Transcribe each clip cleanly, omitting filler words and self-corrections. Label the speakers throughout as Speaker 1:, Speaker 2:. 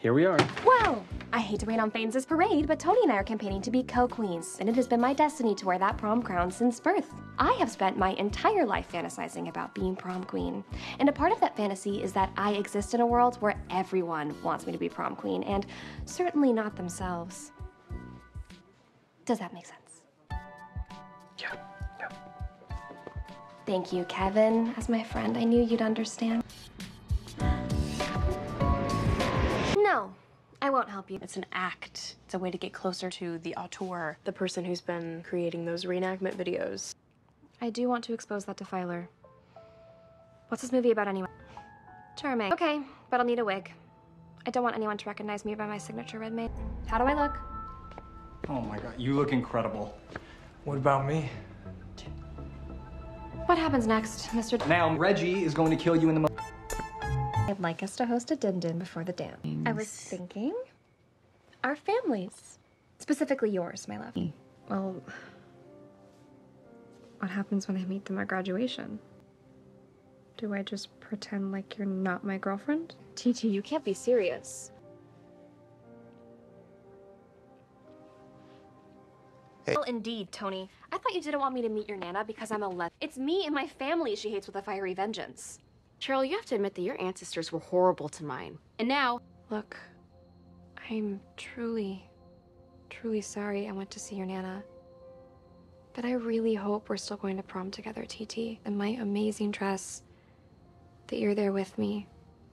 Speaker 1: here we are.
Speaker 2: Well, I hate to rain on Fanes' parade, but Tony and I are campaigning to be co-queens, and it has been my destiny to wear that prom crown since birth. I have spent my entire life fantasizing about being prom queen, and a part of that fantasy is that I exist in a world where everyone wants me to be prom queen, and certainly not themselves. Does that make sense?
Speaker 1: Yeah.
Speaker 2: Thank you, Kevin. As my friend, I knew you'd understand. No, I won't help you.
Speaker 3: It's an act. It's a way to get closer to the auteur, the person who's been creating those reenactment videos.
Speaker 2: I do want to expose that to Filer. What's this movie about anyway? Charming. Okay, but I'll need a wig. I don't want anyone to recognize me by my signature red mane. How do I look?
Speaker 1: Oh my god, you look incredible.
Speaker 4: What about me?
Speaker 2: What happens next, Mr.
Speaker 1: Now, Reggie is going to kill you in the
Speaker 2: I'd like us to host a din-din before the dance. I was thinking our families. Specifically yours, my love. Well, what happens when I meet them at graduation? Do I just pretend like you're not my girlfriend? TT, you can't be serious.
Speaker 1: Hey.
Speaker 2: Well, indeed, Tony. I thought you didn't want me to meet your Nana because I'm a lesbian. It's me and my family she hates with a fiery vengeance.
Speaker 3: Cheryl, you have to admit that your ancestors were horrible to mine. And now...
Speaker 2: Look, I'm truly sorry I went to see your Nana. But I really hope we're still going to prom together, TT. In my amazing dress, that you're there with me,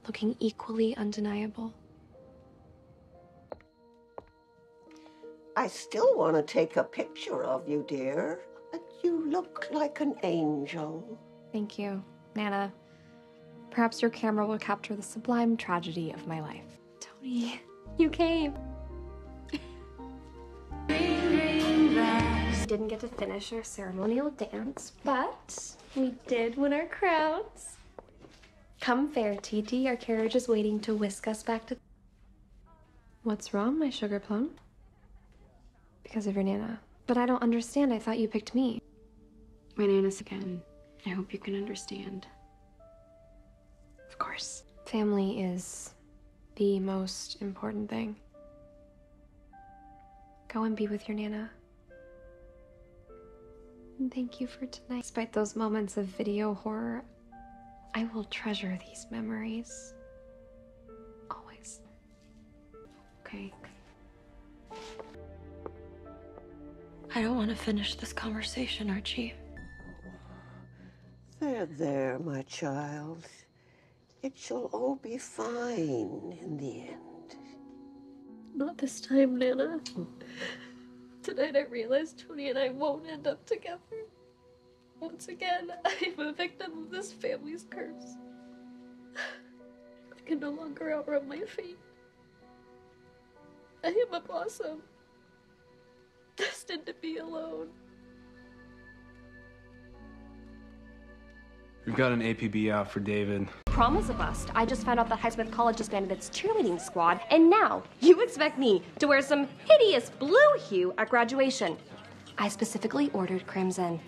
Speaker 2: looking equally undeniable.
Speaker 5: I still want to take a picture of you, dear. You look like an angel.
Speaker 2: Thank you, Nana. Perhaps your camera will capture the sublime tragedy of my life. Tony, you came. We didn't get to finish our ceremonial dance, but we did win our crowns. Come fair, TT. Our carriage is waiting to whisk us back to... What's wrong, my sugar plum? Because of your Nana. But I don't understand. I thought you picked me.
Speaker 3: My Nana's again. I hope you can understand.
Speaker 2: Of course. Family is the most important thing. Go and be with your Nana. And thank you for tonight. Despite those moments of video horror, I will treasure these memories. Always.
Speaker 3: Okay.
Speaker 6: I don't want to finish this conversation, Archie.
Speaker 5: There, my child. It shall all be fine in the end.
Speaker 6: Not this time, Nana. Tonight I realized Tony and I won't end up together. Once again, I'm a victim of this family's curse. I can no longer outrun my fate. I am a blossom, destined to be alone.
Speaker 1: We've got an APB out for David.
Speaker 2: Prom is a bust. I just found out that Highsmith College disbanded its cheerleading squad, and now you expect me to wear some hideous blue hue at graduation. I specifically ordered crimson.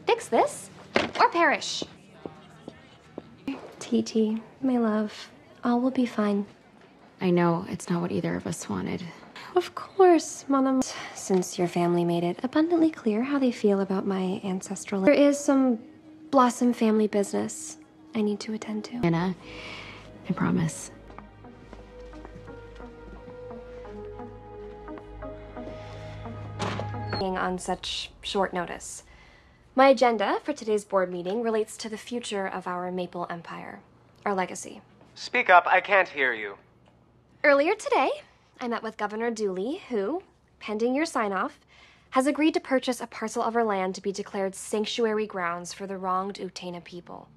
Speaker 2: Fix this or perish. TT, my love, all will be fine.
Speaker 3: I know it's not what either of us wanted.
Speaker 2: Of course, Madam. Since your family made it abundantly clear how they feel about my ancestral... There is some Blossom family business I need to attend to.
Speaker 3: Nana, I promise.
Speaker 2: On such short notice. My agenda for today's board meeting relates to the future of our Maple Empire, our legacy.
Speaker 7: Speak up, I can't hear you.
Speaker 2: Earlier today, I met with Governor Dooley, who, pending your sign-off, has agreed to purchase a parcel of our land to be declared sanctuary grounds for the wronged Utena people.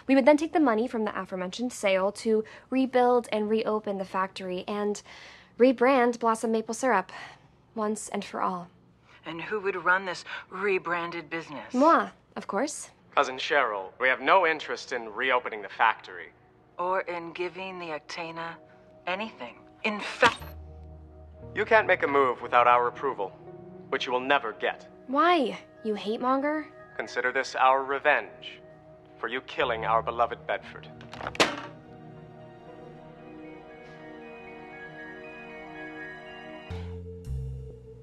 Speaker 2: We would then take the money from the aforementioned sale to rebuild and reopen the factory and rebrand Blossom Maple Syrup once and for all.
Speaker 8: And who would run this rebranded business?
Speaker 2: Moi, of course.
Speaker 7: Cousin Cheryl, we have no interest in reopening the factory.
Speaker 8: Or in giving the Utena anything. In fact...
Speaker 7: You can't make a move without our approval, which you will never get.
Speaker 2: Why, you hate monger?
Speaker 7: Consider this our revenge for you killing our beloved Bedford.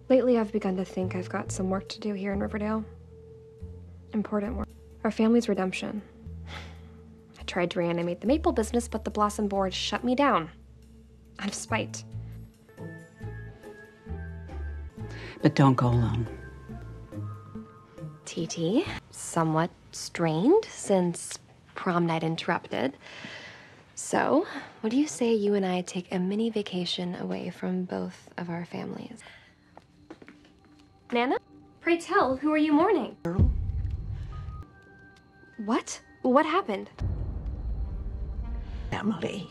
Speaker 2: Lately, I've begun to think I've got some work to do here in Riverdale. Important work. Our family's redemption. I tried to reanimate the Maple business, but the Blossom board shut me down. Out of spite.
Speaker 4: But don't go alone.
Speaker 2: TT, somewhat strained since prom night interrupted. So, what do you say you and I take a mini vacation away from both of our families? Nana? Pray tell, who are you mourning?
Speaker 5: Cheryl?
Speaker 2: What? What happened?
Speaker 5: Emily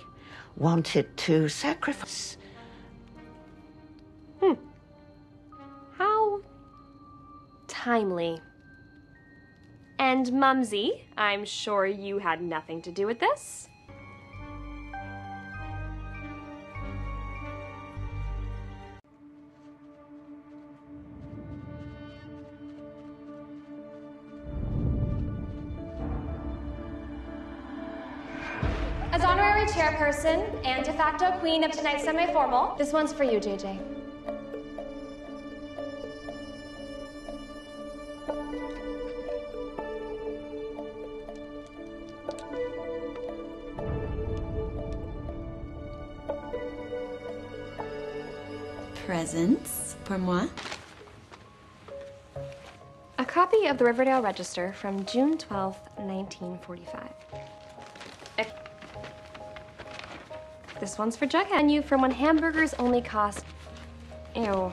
Speaker 5: wanted to sacrifice.
Speaker 2: How timely. And Mumsy, I'm sure you had nothing to do with this? As honorary chairperson and de facto queen of tonight's semi-formal, this one's for you, JJ.
Speaker 9: Presents for moi?
Speaker 2: A copy of the Riverdale Register from June 12th, 1945. This one's for Jughead. Menu from when hamburgers only cost, ew,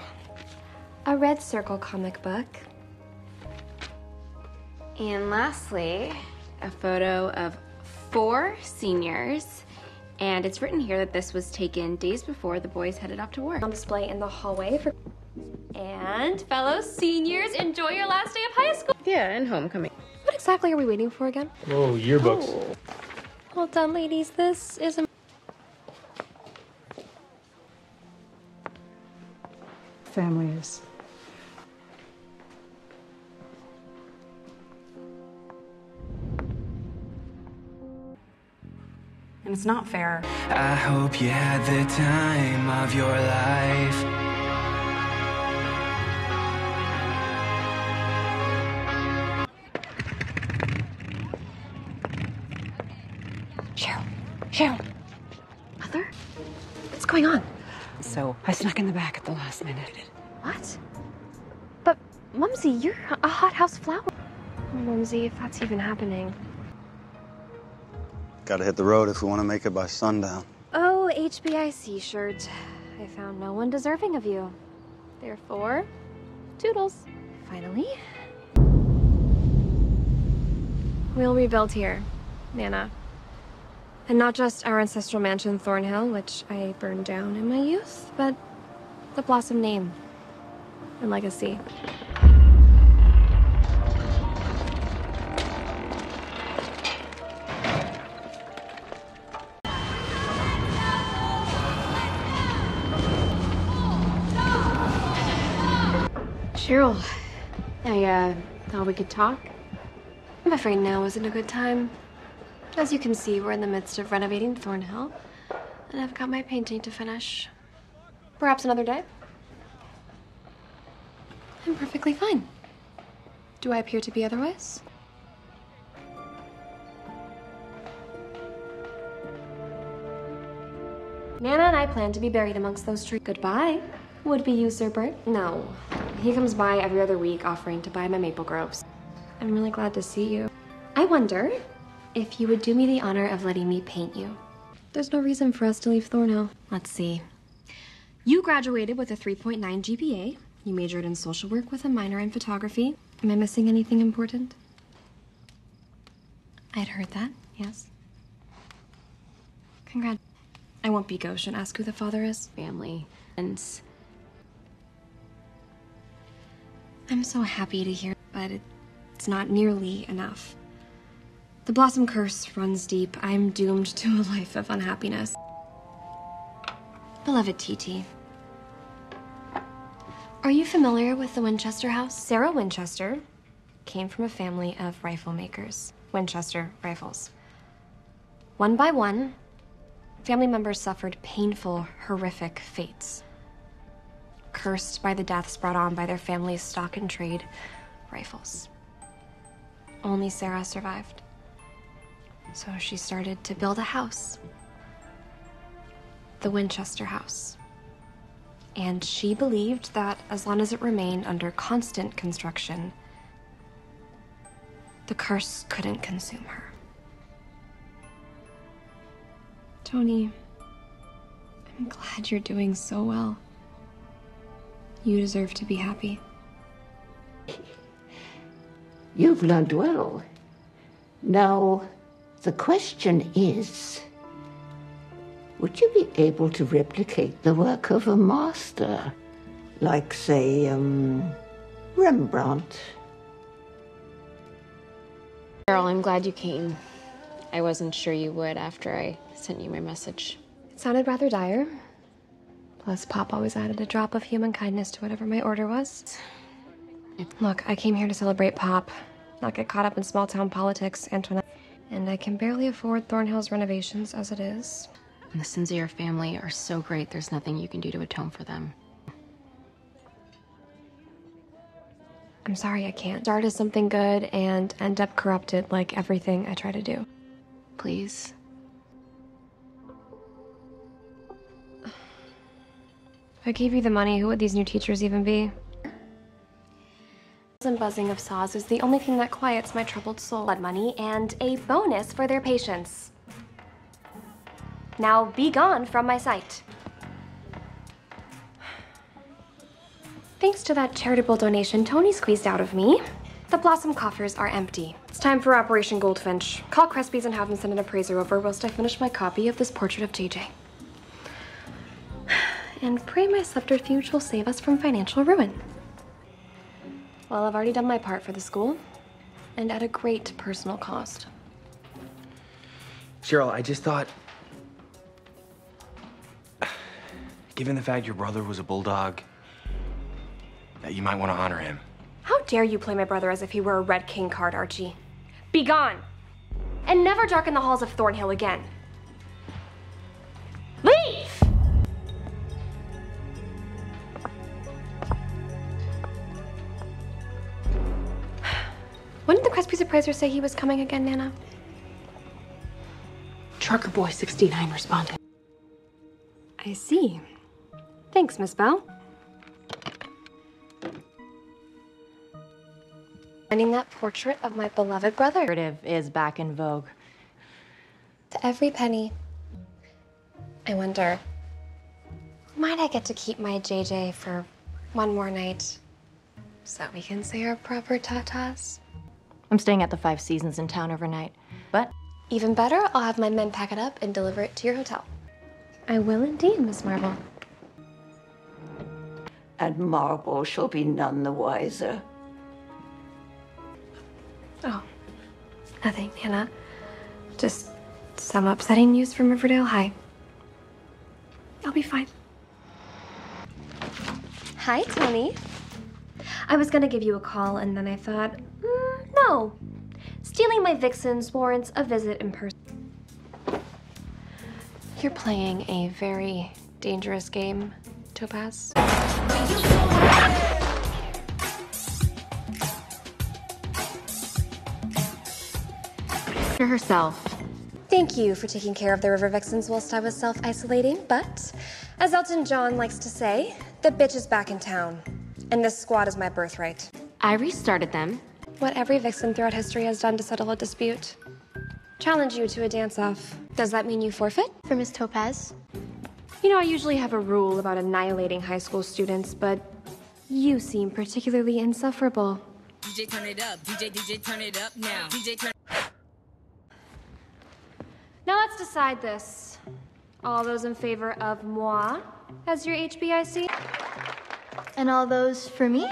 Speaker 2: a Red Circle comic book.
Speaker 10: And lastly, a photo of 4 seniors. And it's written here that this was taken days before the boys headed off to work.
Speaker 2: On display in the hallway for... And fellow seniors, enjoy your last day of high school.
Speaker 3: Yeah, and homecoming.
Speaker 2: What exactly are we waiting for again?
Speaker 1: Oh, yearbooks.
Speaker 2: Oh. Hold on, ladies. This is a...
Speaker 4: Family is.
Speaker 3: And it's not fair.
Speaker 11: I hope you had the time of your life.
Speaker 2: Cheryl. Mother? What's going on?
Speaker 4: So I snuck in the back at the last minute.
Speaker 2: What? But, Mumsy, you're a hothouse flower. Oh, Mumsy, if that's even happening.
Speaker 12: Gotta hit the road if we want to make it by sundown.
Speaker 2: Oh, HBIC shirt. I found no one deserving of you. Therefore, toodles. Finally. We'll rebuild here, Nana. And not just our ancestral mansion, Thornhill, which I burned down in my youth, but the Blossom name and legacy.
Speaker 3: Cheryl, I thought we could talk.
Speaker 2: I'm afraid now isn't a good time. As you can see, we're in the midst of renovating Thornhill, and I've got my painting to finish. Perhaps another day? I'm perfectly fine. Do I appear to be otherwise? Nana and I plan to be buried amongst those trees. Goodbye, would-be usurper. No, he comes by every other week offering to buy my maple groves. I'm really glad to see you. I wonder if you would do me the honor of letting me paint you. There's no reason for us to leave Thornhill. Let's see. You graduated with a 3.9 GPA. You majored in social work with a minor in photography. Am I missing anything important? I'd heard that, yes. Congrats. I won't be gauche and ask who the father is.
Speaker 3: Family. And
Speaker 2: I'm so happy to hear, but it's not nearly enough. The Blossom curse runs deep. I'm doomed to a life of unhappiness. Beloved TT, are you familiar with the Winchester house? Sarah Winchester came from a family of rifle makers, Winchester rifles. One by one, family members suffered painful, horrific fates. cursed by the deaths brought on by their family's stock and trade rifles. Only Sarah survived. So she started to build a house. The Winchester house. And she believed that as long as it remained under constant construction, the curse couldn't consume her. Tony, I'm glad you're doing so well. You deserve to be happy.
Speaker 5: You've learned well. Now, the question is, would you be able to replicate the work of a master? Like, say, Rembrandt?
Speaker 3: Cheryl, I'm glad you came. I wasn't sure you would after I sent you my message.
Speaker 2: It sounded rather dire. Plus, Pop always added a drop of human kindness to whatever my order was. Look, I came here to celebrate Pop, not get caught up in small-town politics, Antoinette. And I can barely afford Thornhill's renovations as it is.
Speaker 3: And the sins of your family are so great, there's nothing you can do to atone for them.
Speaker 2: I'm sorry I can't start as something good and end up corrupted like everything I try to do.
Speaker 3: Please.
Speaker 2: If I gave you the money, who would these new teachers even be? And buzzing of saws is the only thing that quiets my troubled soul. Blood money and a bonus for their patience. Now be gone from my sight. Thanks to that charitable donation Tony squeezed out of me, the Blossom coffers are empty. It's time for Operation Goldfinch. Call Crespi's and have them send an appraiser over whilst I finish my copy of this portrait of JJ. And pray my subterfuge will save us from financial ruin. Well, I've already done my part for the school, and at a great personal cost.
Speaker 9: Cheryl, I just thought, given the fact your brother was a bulldog, that you might want to honor him.
Speaker 2: How dare you play my brother as if he were a Red King card, Archie? Be gone! And never darken the halls of Thornhill again. Leave! When did the Crespi's appraiser say he was coming again, Nana?
Speaker 3: Trucker Boy 69 responded.
Speaker 2: I see. Thanks, Miss Bell. Finding that portrait of my beloved brother.
Speaker 13: Narrative is back in vogue.
Speaker 2: To every penny. I wonder, might I get to keep my JJ for one more night so that we can say our proper tatas?
Speaker 13: I'm staying at the Five Seasons in town overnight, but...
Speaker 2: Even better, I'll have my men pack it up and deliver it to your hotel. I will indeed, Miss Marble.
Speaker 5: And Marble shall be none the wiser.
Speaker 2: Oh, nothing, Nana. Just some upsetting news from Riverdale High. I'll be fine. Hi, Tony. I was gonna give you a call, and then I thought, no. Stealing my vixens warrants a visit in person. You're playing a very dangerous game, Topaz.
Speaker 3: Herself.
Speaker 2: Thank you for taking care of the River Vixens whilst I was self-isolating, but as Elton John likes to say, the bitch is back in town, and this squad is my birthright.
Speaker 3: I restarted them.
Speaker 2: What every vixen throughout history has done to settle a dispute. Challenge you to a dance-off. Does that mean you forfeit?
Speaker 6: For Miss Topaz?
Speaker 2: You know, I usually have a rule about annihilating high school students, but you seem particularly insufferable.
Speaker 14: DJ turn it up, DJ turn it up now. DJ turn.
Speaker 2: Now let's decide this. All those in favor of moi as your HBIC?
Speaker 6: And all those for me?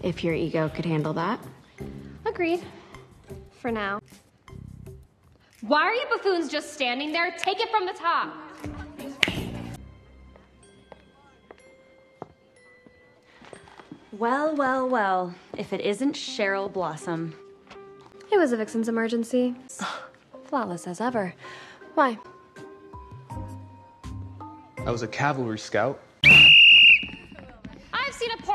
Speaker 3: If your ego could handle that.
Speaker 2: Agreed. For now. Why are you buffoons just standing there? Take it from the top.
Speaker 15: Well, well, well. If it isn't Cheryl Blossom.
Speaker 2: It was a vixen's emergency. Flawless as ever. Why?
Speaker 16: I was a cavalry scout.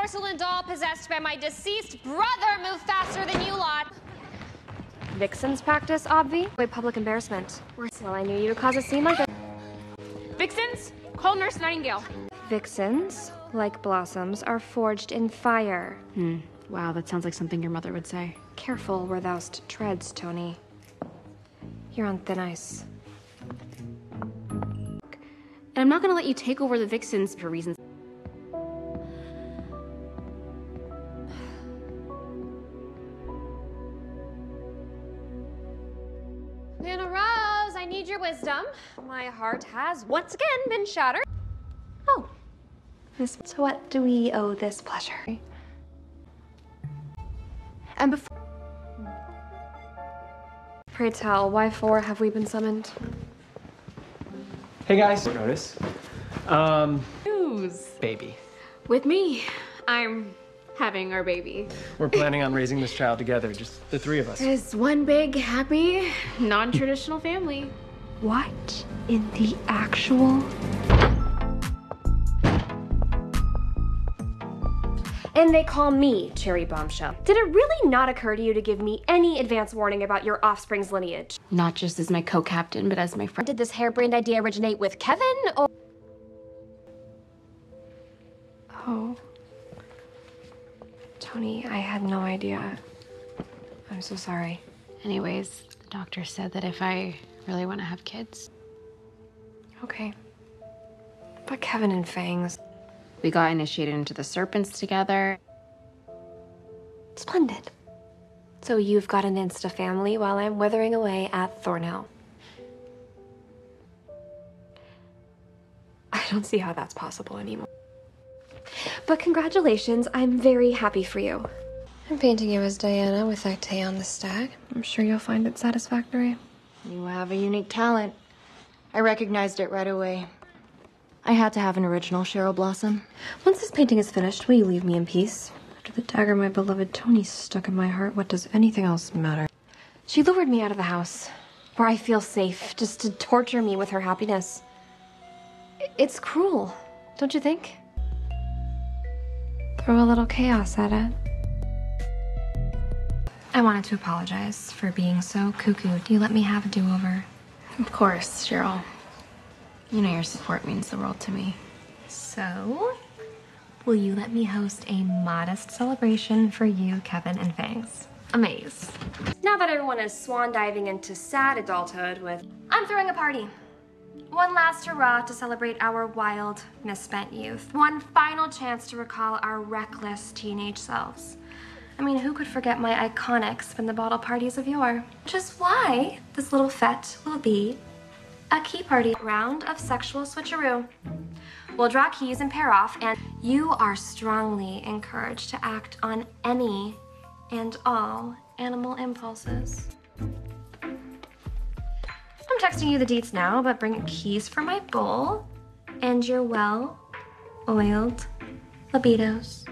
Speaker 2: porcelain doll possessed by my deceased brother move faster than you lot. Vixen's practice, Obvi? Wait, public embarrassment. Well, I knew you would cause a scene like that.
Speaker 10: Vixens, call Nurse Nightingale.
Speaker 2: Vixens, like blossoms, are forged in fire.
Speaker 3: Wow, that sounds like something your mother would say.
Speaker 2: Careful where thou'st treads, Tony. You're on thin ice.
Speaker 10: And I'm not gonna let you take over the Vixens for reasons.
Speaker 2: Nana Rose, I need your wisdom. My heart has once again been shattered. Oh. So what do we owe this pleasure? And before... Pray tell, why for have we been summoned?
Speaker 1: Hey guys. Notice.
Speaker 10: News.
Speaker 1: Baby.
Speaker 10: With me, I'm having our baby.
Speaker 16: We're planning on raising this child together, just the three of us.
Speaker 10: It's one big, happy, non-traditional family.
Speaker 2: What in the actual... And they call me Cherry Bombshell. Did it really not occur to you to give me any advance warning about your offspring's lineage?
Speaker 3: Not just as my co-captain, but as my friend.
Speaker 2: Did this harebrained idea originate with Kevin, or... Oh. Tony, I had no idea. I'm so sorry.
Speaker 3: Anyways, the doctor said that if I really want to have kids.
Speaker 2: Okay. But Kevin and Fangs.
Speaker 3: We got initiated into the serpents together.
Speaker 2: Splendid. So you've got an Insta family while I'm withering away at Thornhill. I don't see how that's possible anymore. But congratulations, I'm very happy for you. I'm painting you as Diana with Actae on the stag. I'm sure you'll find it satisfactory.
Speaker 13: You have a unique talent. I recognized it right away. I had to have an original Cheryl Blossom.
Speaker 2: Once this painting is finished, will you leave me in peace? After the dagger my beloved Tony stuck in my heart, what does anything else matter? She lured me out of the house, where I feel safe, just to torture me with her happiness. It's cruel, don't you think? Throw a little chaos at it. I wanted to apologize for being so cuckoo. Do you let me have a do-over?
Speaker 3: Of course, Cheryl. You know your support means the world to me.
Speaker 2: So, will you let me host a modest celebration for you, Kevin, and Fangs? Amaze. Now that everyone is swan diving into sad adulthood with, I'm throwing a party. One last hurrah to celebrate our wild, misspent youth. One final chance to recall our reckless teenage selves. I mean, who could forget my iconic spin-the-bottle parties of yore? Which is why this little fete will be a key party. Round of sexual switcheroo. We'll draw keys and pair off, and you are strongly encouraged to act on any and all animal impulses. I'm texting you the deets now, but bring keys for my bowl and your well-oiled libidos.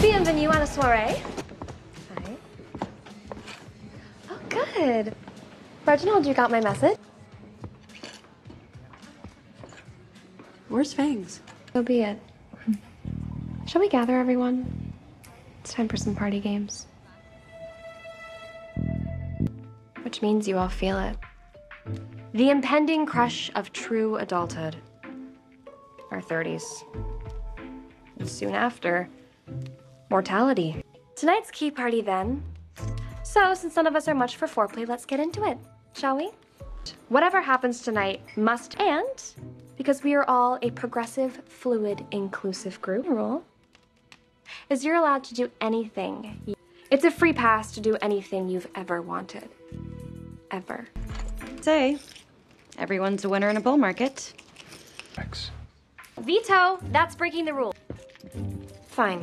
Speaker 2: Bienvenue à la soirée. Hi. Oh, good. Reginald, you got my message?
Speaker 4: Where's Fangs?
Speaker 2: So be it. Shall we gather, everyone? It's time for some party games. Which means you all feel it. The impending crush of true adulthood. Our 30s. And soon after, mortality. Tonight's key party, then. So, since none of us are much for foreplay, let's get into it, shall we? Whatever happens tonight must end, because we are all a progressive, fluid, inclusive group. Rule is you're allowed to do anything. It's a free pass to do anything you've ever wanted. Ever.
Speaker 15: Say, everyone's a winner in a bull market.
Speaker 1: X.
Speaker 2: Veto! That's breaking the rule. Fine.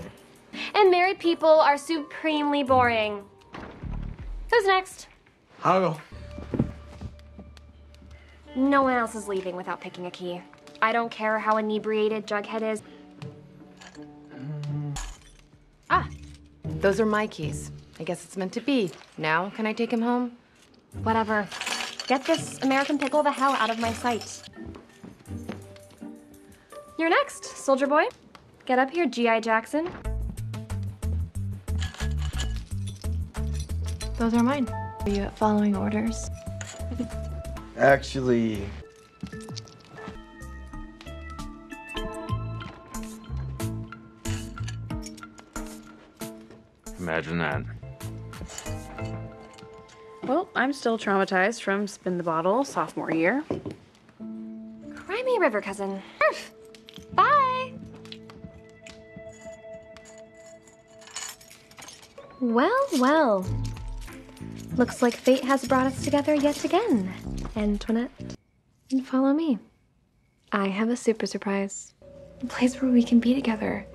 Speaker 2: And married people are supremely boring. Who's next?
Speaker 1: I'll go.
Speaker 2: No one else is leaving without picking a key. I don't care how inebriated Jughead is.
Speaker 17: Ah, those are my keys. I guess it's meant to be. Now, can I take him home?
Speaker 2: Whatever. Get this American Pickle the hell out of my sight. You're next, soldier boy. Get up here, G.I. Jackson.
Speaker 13: Those are mine. Are you following orders?
Speaker 9: Actually... Imagine that.
Speaker 3: Well, I'm still traumatized from Spin the Bottle sophomore year.
Speaker 2: Cry me a river, cousin. Bye! Well, well. Looks like fate has brought us together yet again, Antoinette. And follow me. I have a super surprise. A place where we can be together.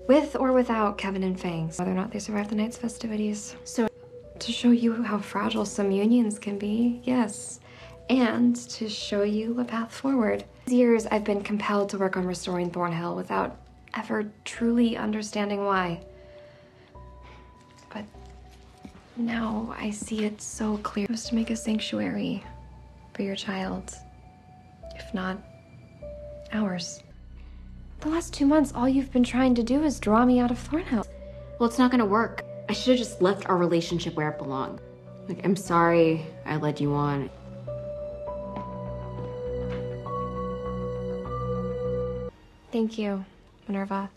Speaker 2: With or without Kevin and Fangs, whether or not they survive the night's festivities. So, to show you how fragile some unions can be, yes. And to show you a path forward. These years, I've been compelled to work on restoring Thornhill without ever truly understanding why. But now I see it so clear. It was to make a sanctuary for your child, if not ours. The last 2 months, all you've been trying to do is draw me out of Thornhill.
Speaker 10: Well, it's not gonna work. I should have just left our relationship where it belonged. Like, I'm sorry I led you on.
Speaker 2: Thank you, Minerva.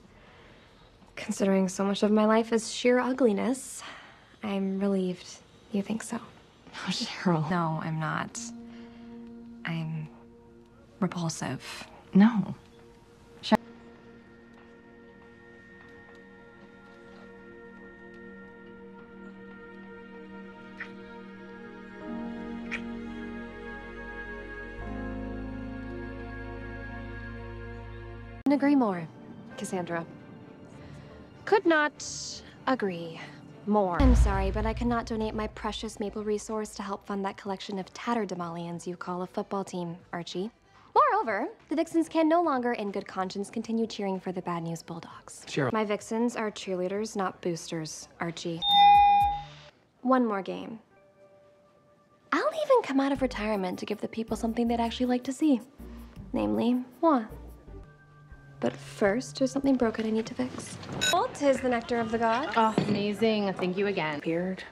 Speaker 2: Considering so much of my life is sheer ugliness, I'm relieved you think so.
Speaker 13: Oh, Cheryl.
Speaker 2: No, I'm not. I'm repulsive.
Speaker 13: No.
Speaker 2: Couldn't agree more, Cassandra. Could not agree more. I'm sorry, but I cannot donate my precious maple resource to help fund that collection of tatterdemalions you call a football team, Archie. Moreover, the Vixens can no longer, in good conscience, continue cheering for the Bad News Bulldogs.
Speaker 16: Cheryl.
Speaker 2: My Vixens are cheerleaders, not boosters, Archie. One more game. I'll even come out of retirement to give the people something they'd actually like to see. Namely, moi. But first, there's something broken I need to fix. Well, 'tis the nectar of the gods.
Speaker 17: Oh, amazing. Thank you again.
Speaker 3: Appeared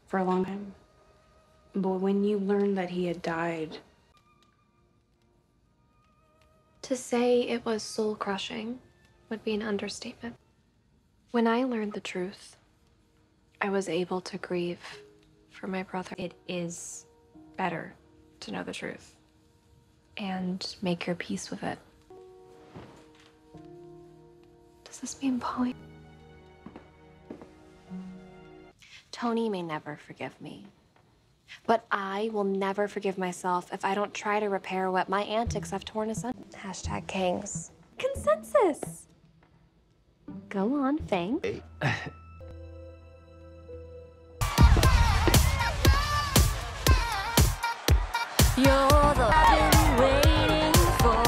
Speaker 3: for a long time. But when you learned that he had died...
Speaker 2: To say it was soul-crushing would be an understatement. When I learned the truth, I was able to grieve for my brother. It is better to know the truth and make your peace with it. Does this mean Polly? Tony may never forgive me, but I will never forgive myself if I don't try to repair what my antics have torn asunder. Hashtag Kangs. Consensus. Go on, Fang.
Speaker 9: Hey.
Speaker 18: You're the I've been waiting for.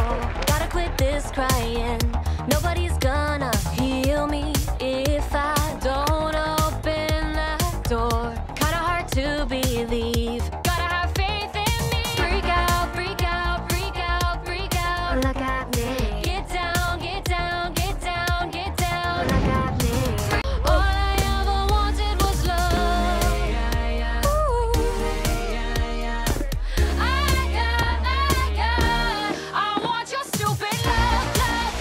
Speaker 18: Gotta quit this crying. Nobody's gonna heal me if I don't open that door. Kinda hard to believe. Gotta have faith in me. Freak out, freak out, freak out, freak out. Look at me. Get down, get down, get down, get down. Look at me. All I ever wanted was love. Ooh. I want your stupid love, love.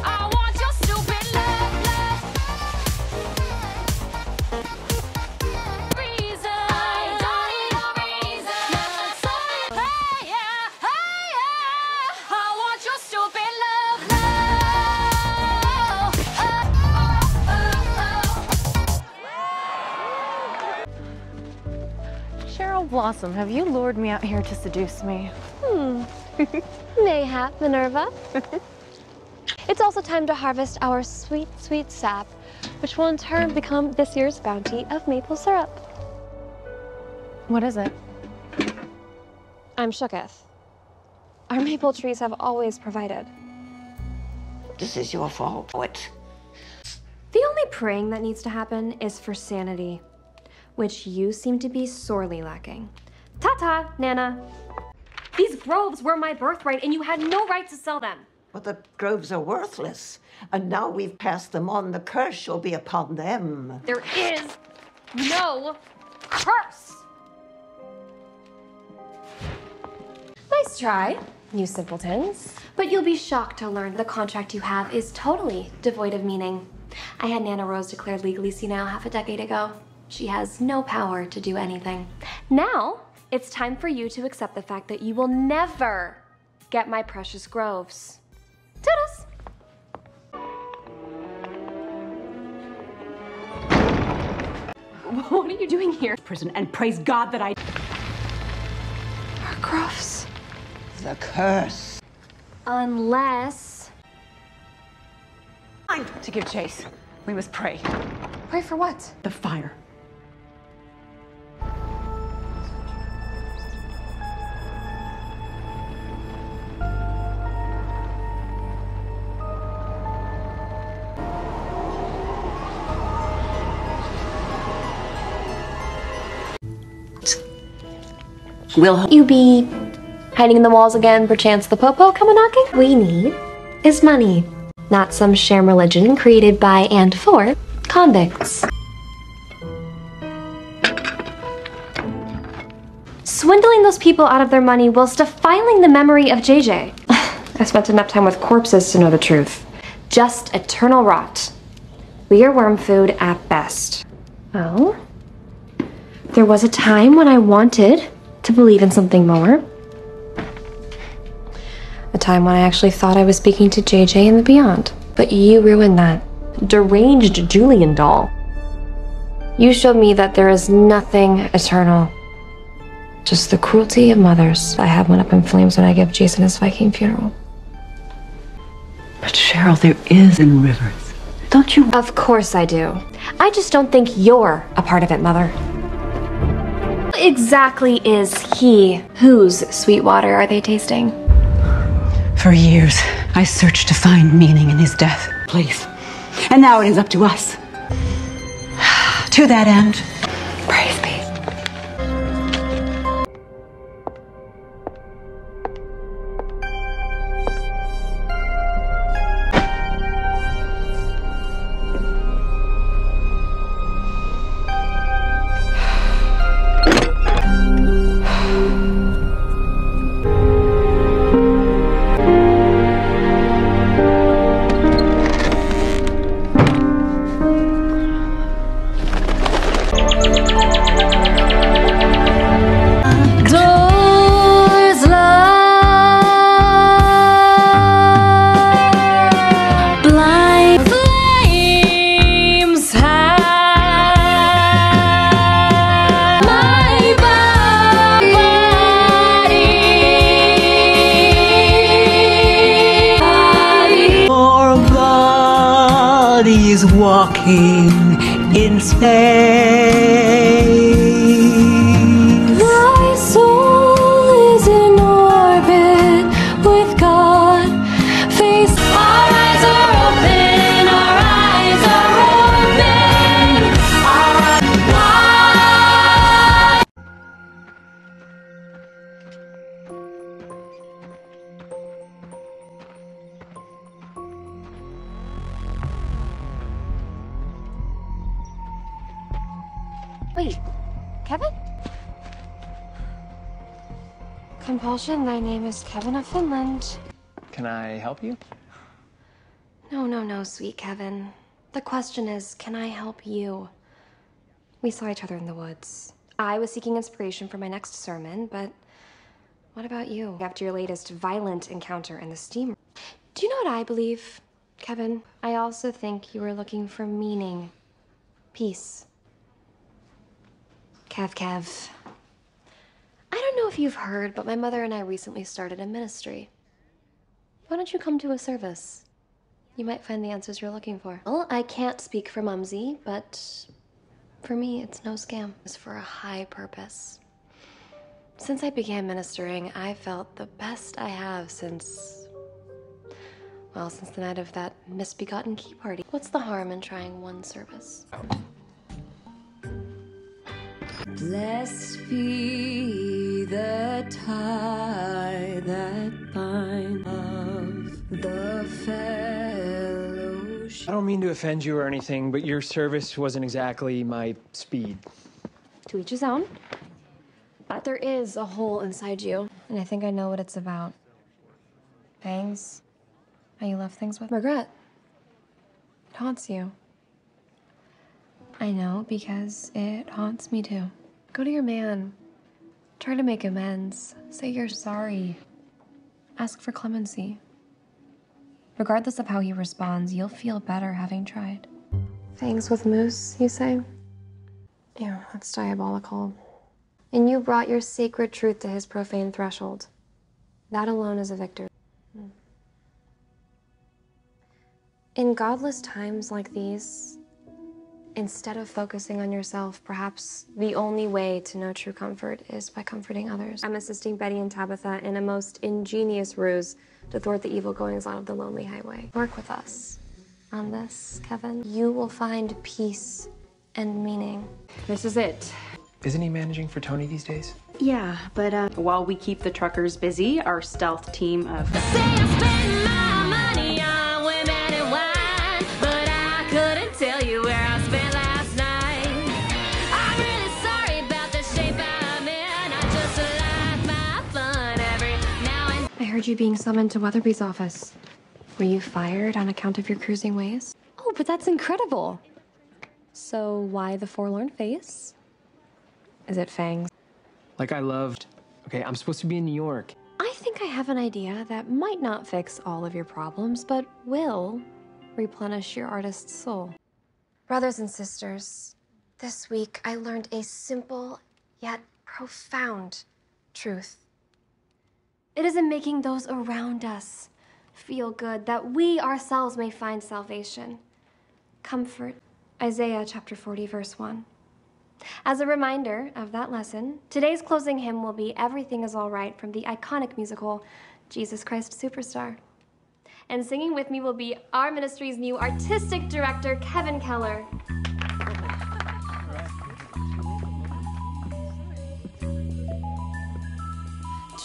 Speaker 18: I want your stupid love, love. Reason. I don't need no reason. Hey, yeah, hey, yeah. I want your stupid love, love.
Speaker 13: Cheryl Blossom, have you lured me out here to seduce me?
Speaker 2: Mayhap, Minerva. It's also time to harvest our sweet, sweet sap, which will in turn become this year's bounty of maple syrup.
Speaker 13: What is it?
Speaker 2: I'm shooketh. Our maple trees have always provided.
Speaker 5: This is your fault. What?
Speaker 2: The only praying that needs to happen is for sanity, which you seem to be sorely lacking. Ta-ta, Nana. These groves were my birthright, and you had no right to sell them.
Speaker 5: But the groves are worthless, and now we've passed them on. The curse shall be upon them.
Speaker 2: There is no curse. Nice try, you simpletons. But you'll be shocked to learn the contract you have is totally devoid of meaning. I had Nana Rose declared legally senile half a decade ago. She has no power to do anything. Now, it's time for you to accept the fact that you will never get my precious groves. Toodles! What are you doing here?
Speaker 15: Prison, and praise God that I...
Speaker 2: Our groves.
Speaker 5: The curse.
Speaker 2: Unless...
Speaker 15: Time to give chase. We must pray.
Speaker 2: Pray for what?
Speaker 15: The fire.
Speaker 2: Will you be hiding in the walls again, perchance the popo come a-knocking? We need is money, not some sham religion created by and for convicts. Swindling those people out of their money whilst defiling the memory of JJ. I spent enough time with corpses to know the truth. Just eternal rot. We are worm food at best. Well, there was a time when I wanted to believe in something more. A time when I actually thought I was speaking to JJ in the beyond. But you ruined that. Deranged Julian doll. You showed me that there is nothing eternal. Just the cruelty of mothers. I have one up in flames when I give Jason his Viking funeral.
Speaker 15: But Cheryl, there is in rivers. Don't you?
Speaker 2: Of course I do. I just don't think you're a part of it, Mother. What exactly is he? Whose sweet water are they tasting?
Speaker 15: For years, I searched to find meaning in his death. Please. And now it is up to us. To that end, praise be.
Speaker 11: Walking in space.
Speaker 18: My soul is in orbit with God. Face. Our eyes are open. Our eyes are open.
Speaker 2: Wait, Kevin? Compulsion, thy name is Kevin of Finland.
Speaker 16: Can I help you?
Speaker 2: No, sweet Kevin. The question is, can I help you? We saw each other in the woods. I was seeking inspiration for my next sermon, but what about you? After your latest violent encounter in the steamer. Do you know what I believe, Kevin? I also think you were looking for meaning. Peace. Kev. I don't know if you've heard, but my mother and I recently started a ministry. Why don't you come to a service? You might find the answers you're looking for. Well, I can't speak for Mumsy, but for me, it's no scam. It's for a high purpose. Since I began ministering, I felt the best I have since the night of that misbegotten key party. What's the harm in trying one service?
Speaker 18: Blessed be
Speaker 6: the tie that binds of the fellowship.
Speaker 16: I don't mean to offend you or anything, but your service wasn't exactly my speed.
Speaker 2: To each his own. But there is a hole inside you, and I think I know what it's about. Fangs, how you left things with regret. It haunts you. I know, because it haunts me too. Go to your man. Try to make amends. Say you're sorry. Ask for clemency. Regardless of how he responds, you'll feel better having tried. Fangs with moose, you say? Yeah, that's diabolical. And you brought your sacred truth to his profane threshold. That alone is a victory. In godless times like these, instead of focusing on yourself, perhaps the only way to know true comfort is by comforting others. I'm assisting Betty and Tabitha in a most ingenious ruse to thwart the evil goings-on of the Lonely Highway. Work with us on this, Kevin. You will find peace and meaning.
Speaker 3: This is it.
Speaker 16: Isn't he managing for Tony these days?
Speaker 3: Yeah, but while we keep the truckers busy, our stealth team of...
Speaker 18: Tell you where I spent last night. I'm really sorry about the shape I'm in. I just like my fun every now and
Speaker 2: I heard you being summoned to Weatherby's office. Were you fired on account of your cruising ways? Oh, but that's incredible. So why the forlorn face? Is it Fangs?
Speaker 16: Like I loved. Okay, I'm supposed to be in New York.
Speaker 2: I think I have an idea that might not fix all of your problems, but will replenish your artist's soul. Brothers and sisters, this week I learned a simple yet profound truth. It is in making those around us feel good that we ourselves may find salvation. Comfort. Isaiah chapter 40, verse 1. As a reminder of that lesson, today's closing hymn will be Everything Is All Right from the iconic musical Jesus Christ Superstar. And singing with me will be our ministry's new artistic director, Kevin Keller.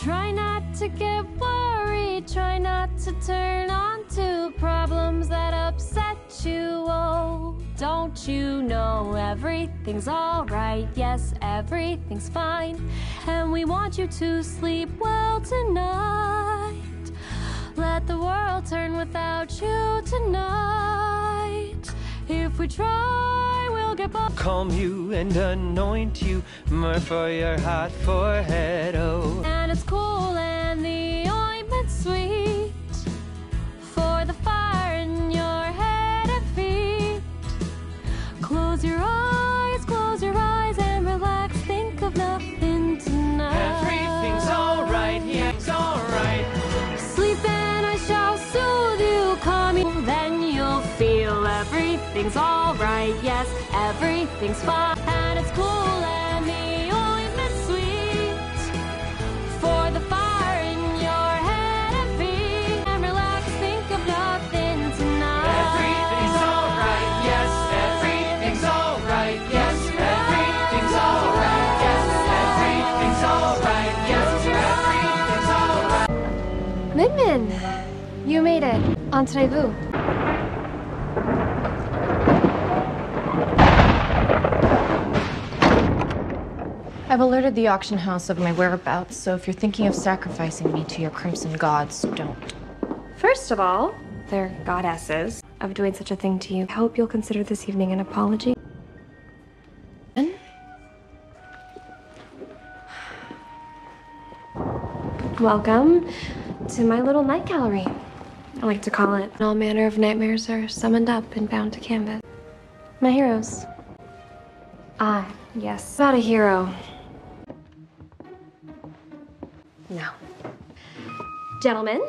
Speaker 18: try not to get worried. Try not to turn on to problems that upset you. Oh, don't you know everything's all right? Yes, everything's fine. And we want you to sleep well tonight. Let the world turn without you tonight. If we try, we'll get by.
Speaker 11: Calm you and anoint you, myrrh for your hot forehead, oh.
Speaker 18: And it's cool and the ointment's sweet for the fire in your head and feet. Close your eyes and relax. Think of nothing tonight.
Speaker 11: Everything's alright, yeah, it's alright.
Speaker 18: Sleep and I shall soothe you, calm you, then you'll feel everything's alright. Yes, everything's fine. And it's cool and the ointment's sweet for the fire in your head and feet. And relax, think of nothing tonight.
Speaker 11: Everything's alright, yes, everything's alright, yes, everything's alright, yes, everything's alright, yes, everything's alright.
Speaker 2: Min, you made it. Entrez-vous.
Speaker 13: I've alerted the auction house of my whereabouts, so if you're thinking of sacrificing me to your crimson gods, don't.
Speaker 2: First of all, they're goddesses of doing such a thing to you. I hope you'll consider this evening an apology. Welcome to my little night gallery. I like to call it. All manner of nightmares are summoned up and bound to canvas. My heroes. Ah, yes. About a hero. No. Gentlemen,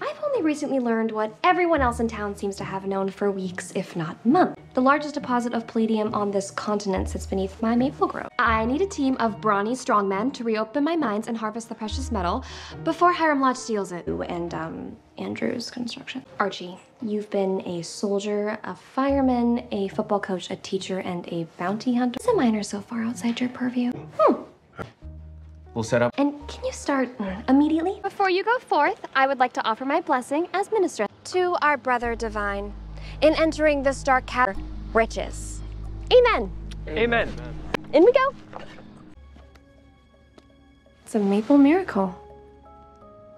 Speaker 2: I've only recently learned what everyone else in town seems to have known for weeks, if not months. The largest deposit of palladium on this continent sits beneath my maple grove. I need a team of brawny strongmen to reopen my mines and harvest the precious metal before Hiram Lodge steals it. And, Andrew's construction. Archie, you've been a soldier, a fireman, a football coach, a teacher, and a bounty hunter. Is a minor so far outside your purview?
Speaker 9: We'll set up.
Speaker 2: And can you start immediately? Before you go forth, I would like to offer my blessing as minister to our brother divine in entering this dark cavern, riches. Amen.
Speaker 16: Amen.
Speaker 2: In we go. It's a maple miracle.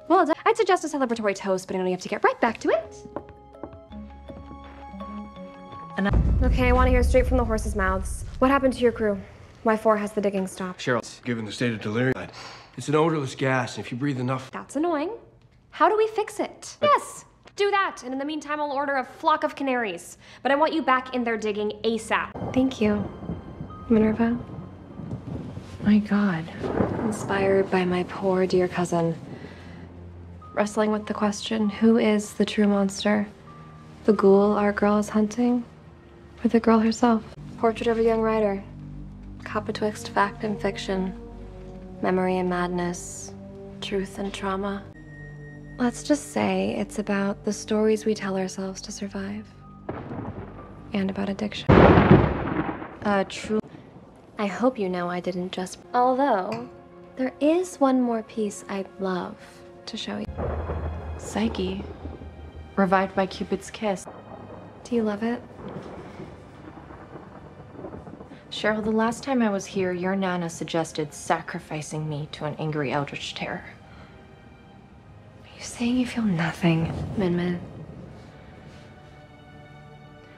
Speaker 2: Well done. I'd suggest a celebratory toast, but I know you have to get right back to it. Okay, I want to hear straight from the horses' mouths. What happened to your crew? Why 4 has the digging stopped?
Speaker 1: Cheryl, given the state of delirium, it's an odorless gas, and if you breathe enough...
Speaker 2: That's annoying. How do we fix it? Yes, do that. And in the meantime, I'll order a flock of canaries. But I want you back in there digging ASAP. Thank you, Minerva.
Speaker 3: My God.
Speaker 2: Inspired by my poor dear cousin. Wrestling with the question, who is the true monster? The ghoul our girl is hunting? Or the girl herself? Portrait of a young writer. Caught betwixt fact and fiction. Memory and madness. Truth and trauma. Let's just say it's about the stories we tell ourselves to survive. And about addiction. True. I hope you know I didn't just... Although, there is one more piece I'd love to show you.
Speaker 3: Psyche. Revived by Cupid's kiss.
Speaker 2: Do you love it?
Speaker 3: Cheryl, the last time I was here, your Nana suggested sacrificing me to an angry eldritch terror.
Speaker 2: Are you saying you feel nothing, Min?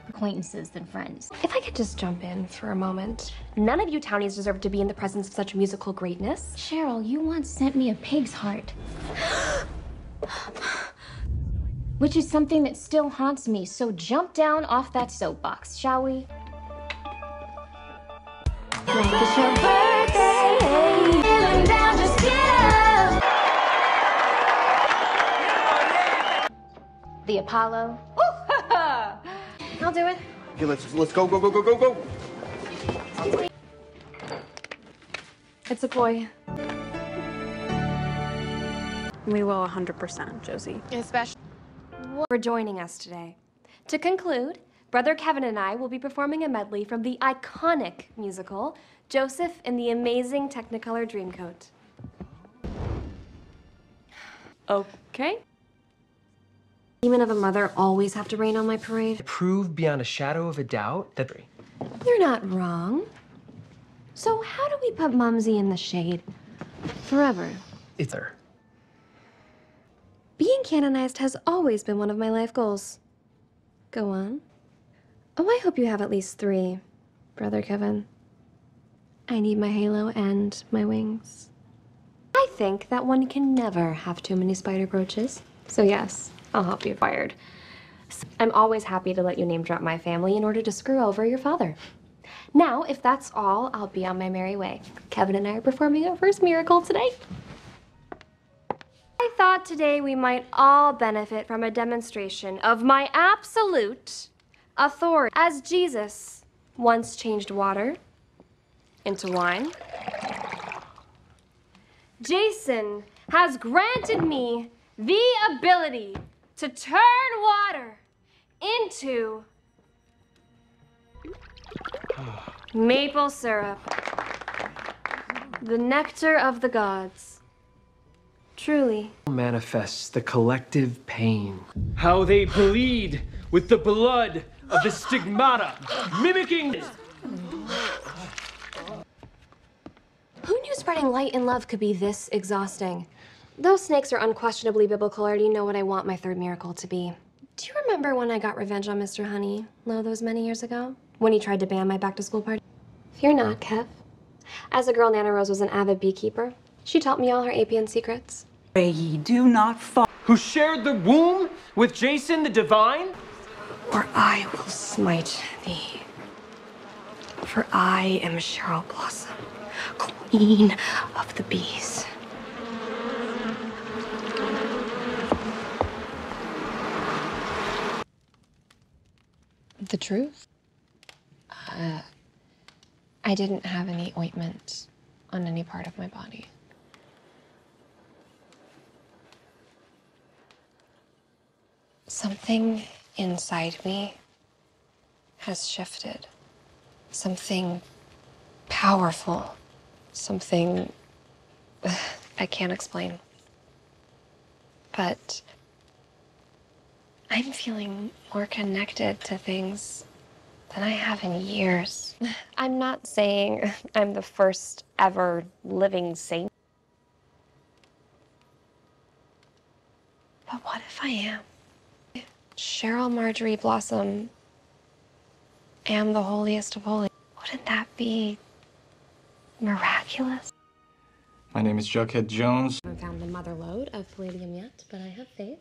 Speaker 19: Acquaintances than friends.
Speaker 2: If I could just jump in for a moment. None of you townies deserve to be in the presence of such musical greatness.
Speaker 19: Cheryl, you once sent me a pig's heart. Which is something that still haunts me, so jump down off that soapbox, shall we? Like it's your birthday, feeling down, just get up. The Apollo.
Speaker 2: I'll do it.
Speaker 12: Okay, let's go.
Speaker 2: It's a boy.
Speaker 4: We will 100%, Josie.
Speaker 2: Especially for joining us today. To conclude, Brother Kevin and I will be performing a medley from the iconic musical, Joseph in the Amazing Technicolor Dreamcoat. Okay. Demon of a mother always have to rain on my parade?
Speaker 16: Prove beyond a shadow of a doubt that...
Speaker 2: You're not wrong. So how do we put Mumsy in the shade forever?
Speaker 16: It's her.
Speaker 2: Being canonized has always been one of my life goals. Go on. Oh, I hope you have at least 3, Brother Kevin. I need my halo and my wings. I think that one can never have too many spider brooches. So yes, I'll help you fired. I'm always happy to let you name drop my family in order to screw over your father. Now, if that's all, I'll be on my merry way. Kevin and I are performing our first miracle today. I thought today we might all benefit from a demonstration of my absolute authority as Jesus once changed water into wine. Jason has granted me the ability to turn water into maple syrup, the nectar of the gods. Truly.
Speaker 16: Manifests the collective pain. How they bleed with the blood of the stigmata, mimicking...
Speaker 2: Who knew spreading light and love could be this exhausting? Those snakes are unquestionably biblical. I already know what I want my third miracle to be. Do you remember when I got revenge on Mr. Honey Low those many years ago? When he tried to ban my back-to-school party? Fear not, Kev. As a girl, Nana Rose was an avid beekeeper. She taught me all her apian secrets.
Speaker 15: Pray ye do not fall.
Speaker 16: Who shared the womb with Jason the Divine?
Speaker 2: Or I will smite thee. For I am Cheryl Blossom, queen of the bees. The truth? I didn't have any ointment on any part of my body. Something inside me has shifted. Something powerful. Something I can't explain. But I'm feeling more connected to things than I have in years. I'm not saying I'm the first ever living saint. But what if I am? Cheryl Marjorie Blossom am the holiest of holy. Wouldn't that be miraculous?
Speaker 20: My name is Jughead Jones.
Speaker 2: I haven't found the mother lode of palladium yet, but I have faith.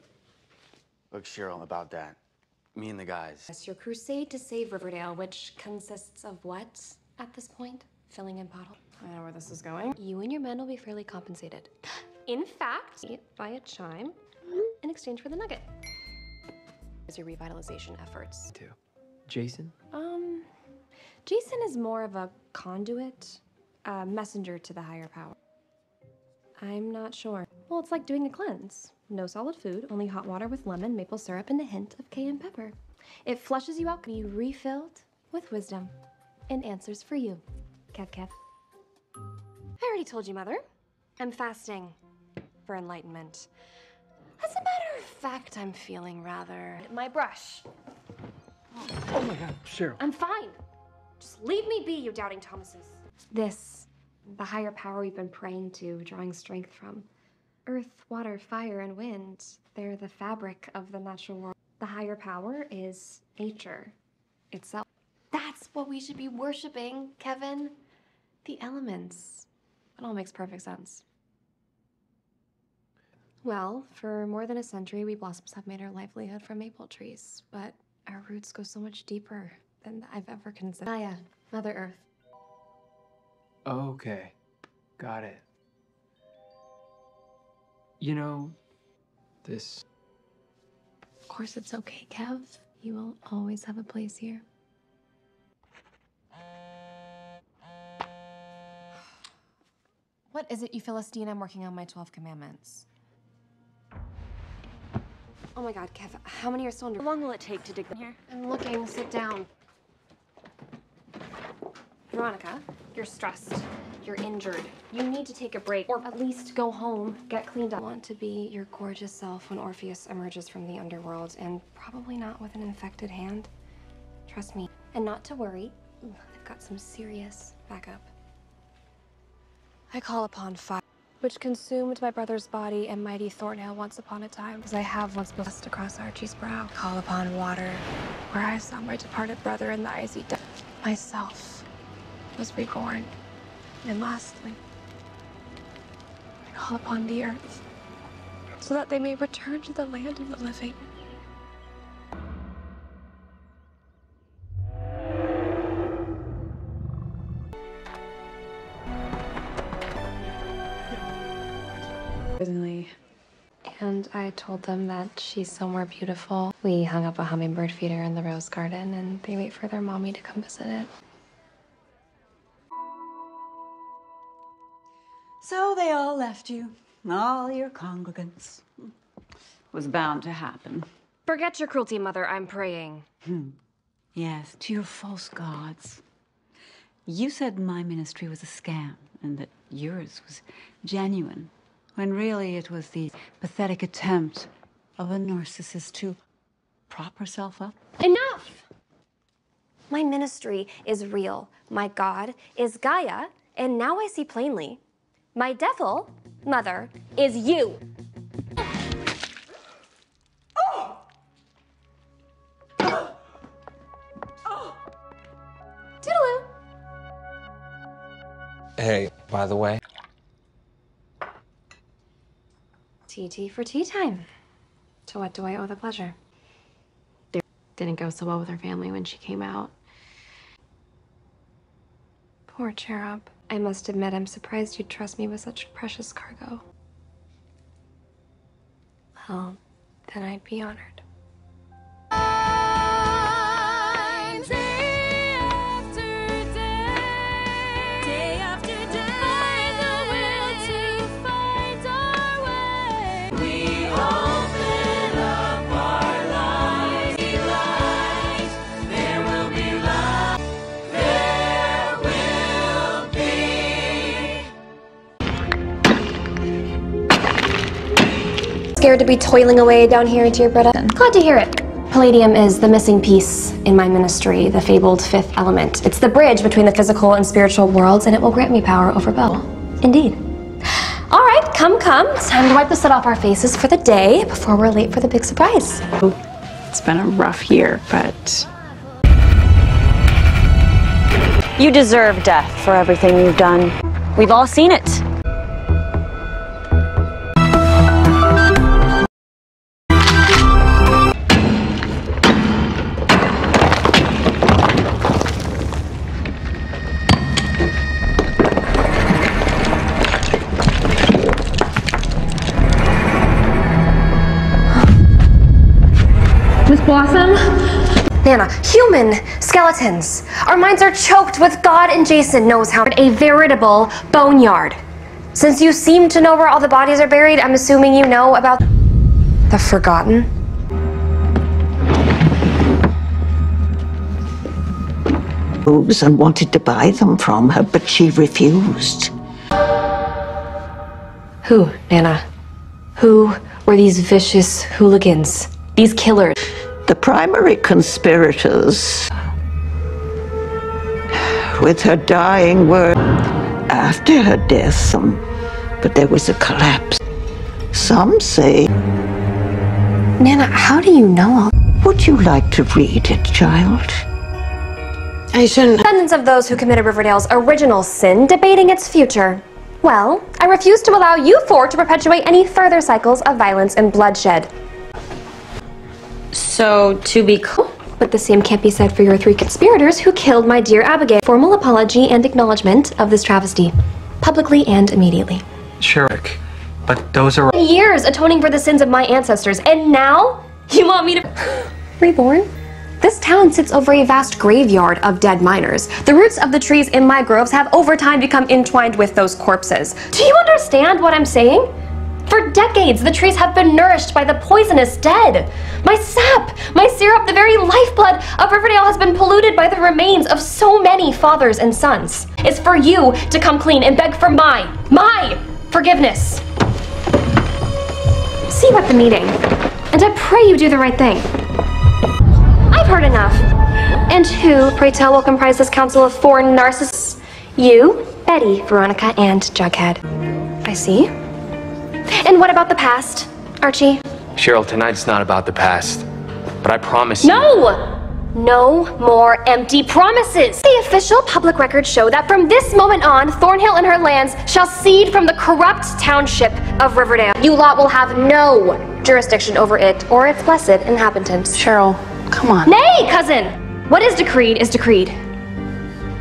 Speaker 9: Look, Cheryl, about that. Me and the guys.
Speaker 2: Yes, your crusade to save Riverdale, which consists of what at this point? Filling in bottle. I know where this is going. You and your men will be fairly compensated. In fact, by a chime in exchange for the nugget. Is your revitalization efforts.
Speaker 16: Jason?
Speaker 2: Jason is more of a conduit, a messenger to the higher power. I'm not sure. Well, it's like doing a cleanse. No solid food, only hot water with lemon, maple syrup, and a hint of cayenne pepper. It flushes you out, be refilled with wisdom and answers for you. Kev Kev. I already told you, Mother. I'm fasting for enlightenment. As a matter of fact, I'm feeling rather... My brush.
Speaker 16: Oh my God, Cheryl.
Speaker 2: I'm fine. Just leave me be, you doubting Thomases. This, the higher power we've been praying to, drawing strength from. Earth, water, fire, and wind, they're the fabric of the natural world. The higher power is nature itself. That's what we should be worshiping, Kevin. The elements. It all makes perfect sense. Well, for more than a century, we blossoms have made our livelihood from maple trees, but our roots go so much deeper than I've ever considered. Gaia, Mother Earth.
Speaker 16: Okay, got it. You know, this...
Speaker 2: Of course it's okay, Kev. You will always have a place here. What is it, you Philistine? I'm working on my 12 commandments. Oh my God, Kev, how many are still under? How long will it take to dig them here? I'm looking, sit down. Veronica, you're stressed. You're injured. You need to take a break, or at least go home, get cleaned up. I want to be your gorgeous self when Orpheus emerges from the underworld, and probably not with an infected hand. Trust me. And not to worry, I've got some serious backup. I call upon fire, which consumed my brother's body and mighty Thornhill once upon a time, as I have once blessed across Archie's brow. Call upon water, where I saw my departed brother in the icy depth. Myself was reborn. And lastly, I call upon the earth, so that they may return to the land of the living. And I told them that she's somewhere beautiful. We hung up a hummingbird feeder in the rose garden, and they wait for their mommy to come visit it.
Speaker 15: So they all left you, all your congregants. Was bound to happen.
Speaker 2: Forget your cruelty, Mother. I'm praying.
Speaker 15: Yes, to your false gods. You said my ministry was a scam and that yours was genuine, when really it was the pathetic attempt of a narcissist to prop herself up.
Speaker 2: Enough! My ministry is real. My God is Gaia, and now I see plainly. My devil, Mother, is you. Toodaloo.
Speaker 21: Hey, by the way.
Speaker 2: TT for tea time. To what do I owe the pleasure? It didn't go so well with her family when she came out. Poor cherub. I must admit, I'm surprised you'd trust me with such precious cargo. Well, then I'd be honored. scared to be toiling away down here, dear Britta? Glad to hear it. Palladium is the missing piece in my ministry, the fabled fifth element. It's the bridge between the physical and spiritual worlds, and it will grant me power over both. Indeed. All right, come. It's time to wipe the sweat off our faces for the day before we're late for the big surprise.
Speaker 4: It's been a rough year, but...
Speaker 8: You deserve death for everything you've done. We've all seen it.
Speaker 2: Miss Blossom? Nana, human skeletons. Our minds are choked with God and Jason knows how. A veritable boneyard. Since you seem to know where all the bodies are buried, I'm assuming you know about the Forgotten.
Speaker 5: And wanted to buy them from her, but she refused.
Speaker 2: Who, Nana? Who were these vicious hooligans? These killers?
Speaker 5: The primary conspirators, with her dying word after her death, but there was a collapse. Some say...
Speaker 2: Nana, how do you know all?
Speaker 5: Would you like to read it, child?
Speaker 2: I shouldn't. Descendants of those who committed Riverdale's original sin, debating its future. Well, I refuse to allow you four to perpetuate any further cycles of violence and bloodshed.
Speaker 8: So, to be cool.
Speaker 2: But the same can't be said for your three conspirators who killed my dear Abigail. Formal apology and acknowledgement of this travesty, publicly and immediately.
Speaker 9: Sure, but those are...
Speaker 2: Years atoning for the sins of my ancestors, and now you want me to... Reborn? This town sits over a vast graveyard of dead miners. The roots of the trees in my groves have over time become entwined with those corpses. Do you understand what I'm saying? For decades, the trees have been nourished by the poisonous dead. My sap, my syrup, the very lifeblood of Riverdale has been polluted by the remains of so many fathers and sons. It's for you to come clean and beg for my forgiveness. See you at the meeting, and I pray you do the right thing. I've heard enough. And who, pray tell, will comprise this council of four narcissists? You, Betty, Veronica, and Jughead. I see. And what about the past, Archie?
Speaker 9: Cheryl, tonight's not about the past. But I promise you...
Speaker 2: No more empty promises! The official public records show that from this moment on, Thornhill and her lands shall cede from the corrupt township of Riverdale. You lot will have no jurisdiction over it or its blessed inhabitants.
Speaker 4: Cheryl, come on.
Speaker 2: Nay, cousin! What is decreed is decreed.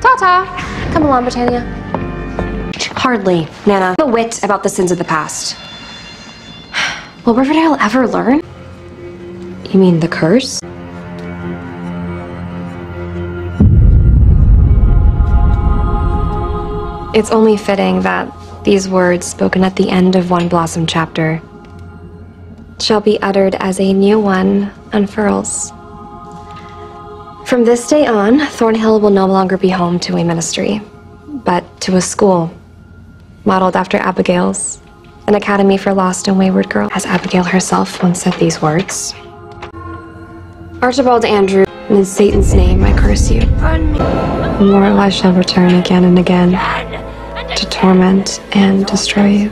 Speaker 2: Ta-ta! Come along, Britannia. Hardly, Nana. The wit about the sins of the past. Will Riverdale ever learn? You mean the curse? It's only fitting that these words spoken at the end of one Blossom chapter shall be uttered as a new one unfurls. From this day on, Thornhill will no longer be home to a ministry, but to a school modeled after Abigail's, an academy for lost and wayward girls. As Abigail herself once said these words, Archibald Andrew, in Satan's name I curse you. More I shall return again and again to torment and destroy you.